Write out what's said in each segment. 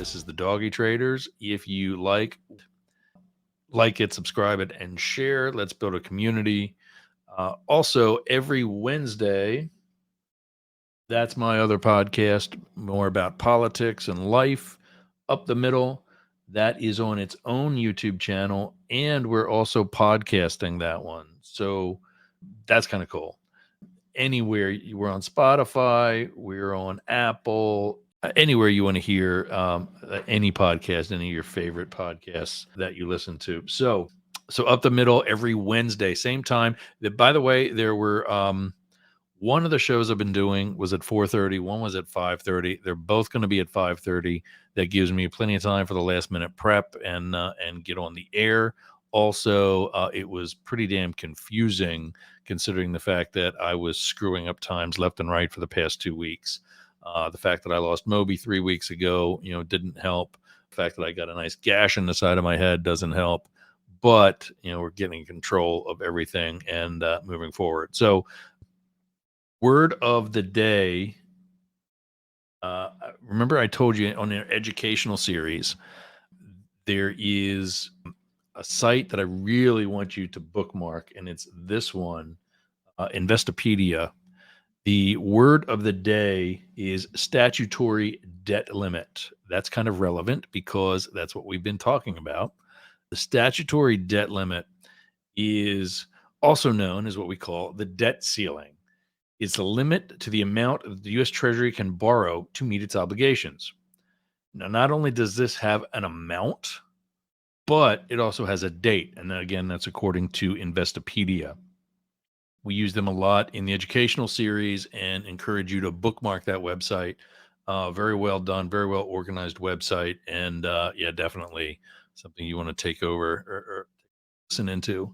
This is the Doggy Traders. If you like it, subscribe it, and share. Let's build a community. Also, every Wednesday, that's my other podcast, more about politics and life. Up the Middle, that is on its own YouTube channel, and we're also podcasting that one. So that's kind of cool. Anywhere we're on Spotify, we're on Apple, anywhere you want to hear any podcast, any of your favorite podcasts that you listen to. So Up the Middle every Wednesday, same time. By the way, there were one of the shows I've been doing was at 4:30. One was at 5:30. They're both going to be at 5:30. That gives me plenty of time for the last minute prep and get on the air. Also, it was pretty damn confusing considering the fact that I was screwing up times left and right for the past 2 weeks. The fact that I lost Moby 3 weeks ago, didn't help. The fact that I got a nice gash in the side of my head doesn't help. But, we're getting control of everything and moving forward. So, word of the day. Remember I told you on an educational series, there is a site that I really want you to bookmark, and it's this one, Investopedia. The word of the day is statutory debt limit. That's kind of relevant because that's what we've been talking about. The statutory debt limit is also known as what we call the debt ceiling. It's the limit to the amount the U.S. Treasury can borrow to meet its obligations. Now, not only does this have an amount, but it also has a date. And again, that's according to Investopedia. We use them a lot in the educational series and encourage you to bookmark that website. Very well done, very well organized website. And yeah, definitely something you want to take over or listen into.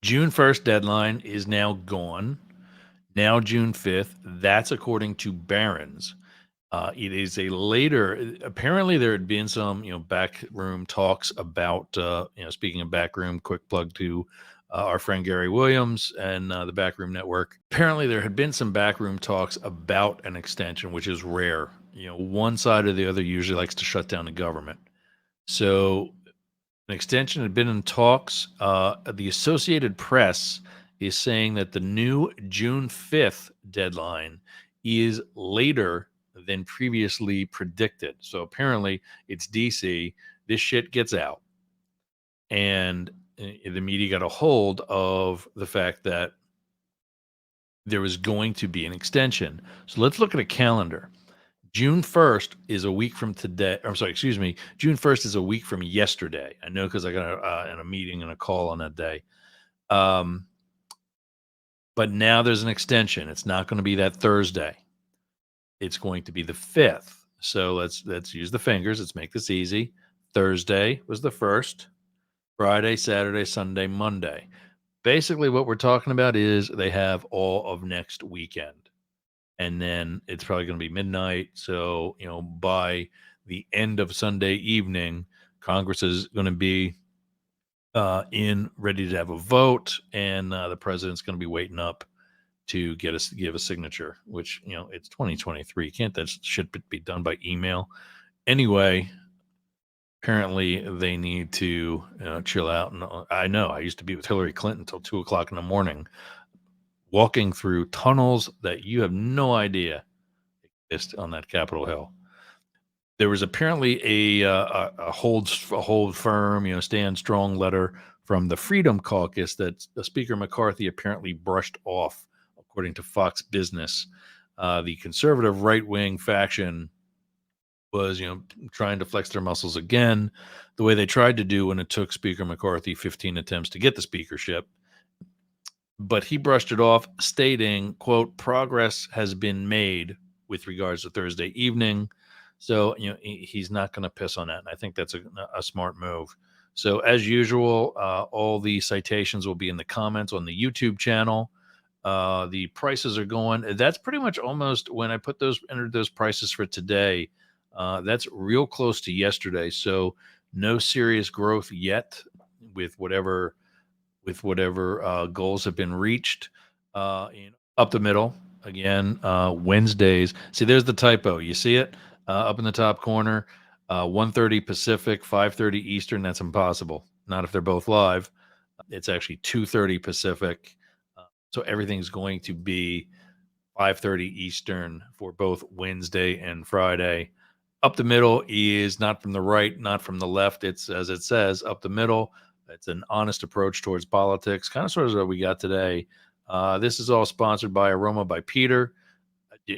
June 1st deadline is now gone. Now June 5th. That's according to Barron's. It is a later. Apparently, there had been some, backroom talks about, speaking of backroom, quick plug to our friend Gary Williams and the Backroom Network. Apparently, there had been some backroom talks about an extension, which is rare. One side or the other usually likes to shut down the government. So, an extension had been in talks. The Associated Press is saying that the new June 5th deadline is later than previously predicted. So apparently it's DC. This shit gets out. And the media got a hold of the fact that there was going to be an extension. So let's look at a calendar. June 1st is a week from today. I'm sorry, excuse me. June 1st is a week from yesterday. I know because I got a meeting and a call on that day. But now there's an extension. It's not going to be that Thursday. It's going to be the 5th. So let's use the fingers. Let's make this easy. Thursday was the 1st. Friday, Saturday, Sunday, Monday. Basically, what we're talking about is they have all of next weekend. And then it's probably going to be midnight. So, by the end of Sunday evening, Congress is going to be ready to have a vote. And the president's going to be waiting up to give a signature, which, it's 2023. Can't that shit be done by email? Anyway, apparently they need to chill out. And I know I used to be with Hillary Clinton until 2:00 in the morning, walking through tunnels that you have no idea exist on that Capitol Hill. There was apparently a hold firm, stand strong letter from the Freedom Caucus that Speaker McCarthy apparently brushed off, according to Fox Business. The conservative right-wing faction was, trying to flex their muscles again, the way they tried to do when it took Speaker McCarthy 15 attempts to get the speakership. But he brushed it off, stating, quote, progress has been made with regards to Thursday evening. So, he's not going to piss on that. And I think that's a smart move. So as usual, all the citations will be in the comments on the YouTube channel. The prices are going. That's pretty much almost when I entered those prices for today. That's real close to yesterday. So no serious growth yet with whatever goals have been reached. Up the Middle, again, Wednesdays. See, there's the typo. You see it up in the top corner, 1:30 Pacific, 5:30 Eastern. That's impossible. Not if they're both live. It's actually 2:30 Pacific. So everything's going to be 5:30 Eastern for both Wednesday and Friday. Up the middle is not from the right, not from the left. It's, as it says, up the middle. It's an honest approach towards politics, kind of sort of what we got today. This is all sponsored by Aroma by Peter.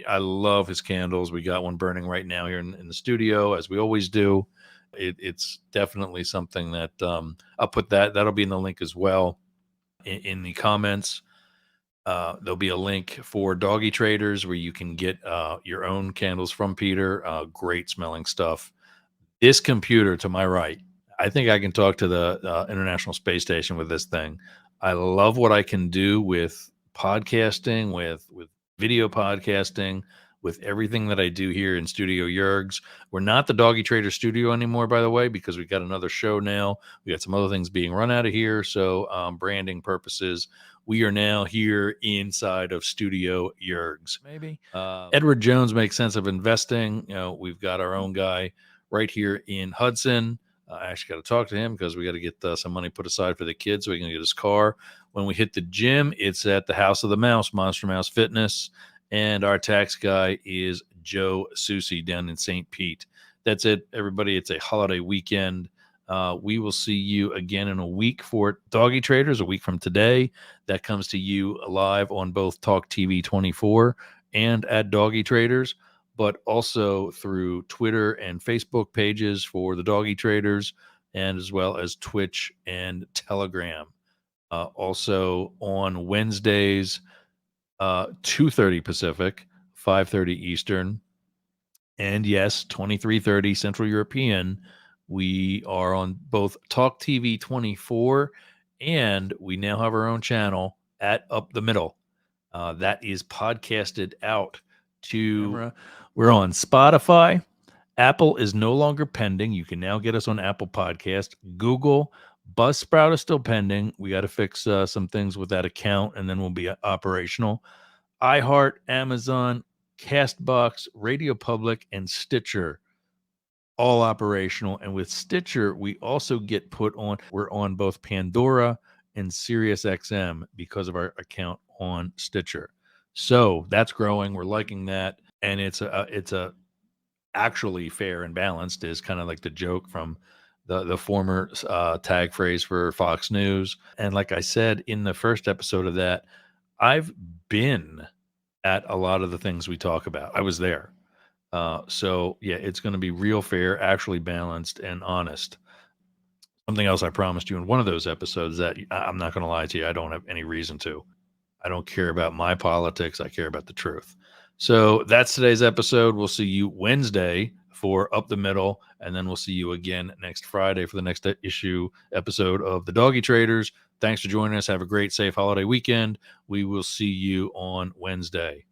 I love his candles. We got one burning right now here in the studio, as we always do. It's definitely something that I'll put that'll be in the link as well in the comments. There'll be a link for Doggy Traders where you can get your own candles from Peter. Great smelling stuff. This computer to my right, I think I can talk to the International Space Station with this thing. I love what I can do with podcasting, with video podcasting, with everything that I do here in Studio Yergz. We're not the Doggy Trader Studio anymore, by the way, because we got another show now. We got some other things being run out of here. So branding purposes, we are now here inside of Studio Yergz. Maybe Edward Jones makes sense of investing. We've got our own guy right here in Hudson. I actually got to talk to him because we got to get some money put aside for the kids so he can get his car. When we hit the gym, it's at the House of the Mouse, Monster Mouse Fitness. And our tax guy is Joe Susi down in St. Pete. That's it, everybody. It's a holiday weekend. We will see you again in a week for Doggy Traders, a week from today. That comes to you live on both Talk TV 24 and at Doggy Traders, but also through Twitter and Facebook pages for the Doggy Traders, and as well as Twitch and Telegram. Also on Wednesdays, 2:30 Pacific, 5:30 Eastern, and yes, 23:30 Central European. We are on both Talk TV 24, and we now have our own channel at Up the Middle. That is podcasted out to. We're on Spotify. Apple is no longer pending. You can now get us on Apple Podcast. Google, Buzzsprout is still pending. We got to fix some things with that account, and then we'll be operational. iHeart, Amazon, Castbox, Radio Public, and Stitcher, all operational. And with Stitcher, we also get put on. We're on both Pandora and SiriusXM because of our account on Stitcher. So that's growing. We're liking that, and it's a actually fair and balanced is kind of like the joke from the former tag phrase for Fox News. And like I said in the first episode of that, I've been at a lot of the things we talk about. I was there. So yeah, it's going to be real fair, actually balanced and honest. Something else I promised you in one of those episodes that I'm not going to lie to you, I don't have any reason to. I don't care about my politics. I care about the truth. So that's today's episode. We'll see you Wednesday for Up the Middle, and then we'll see you again next Friday for the next episode of the Doggy Traders. Thanks for joining us. Have a great, safe holiday weekend. We will see you on Wednesday.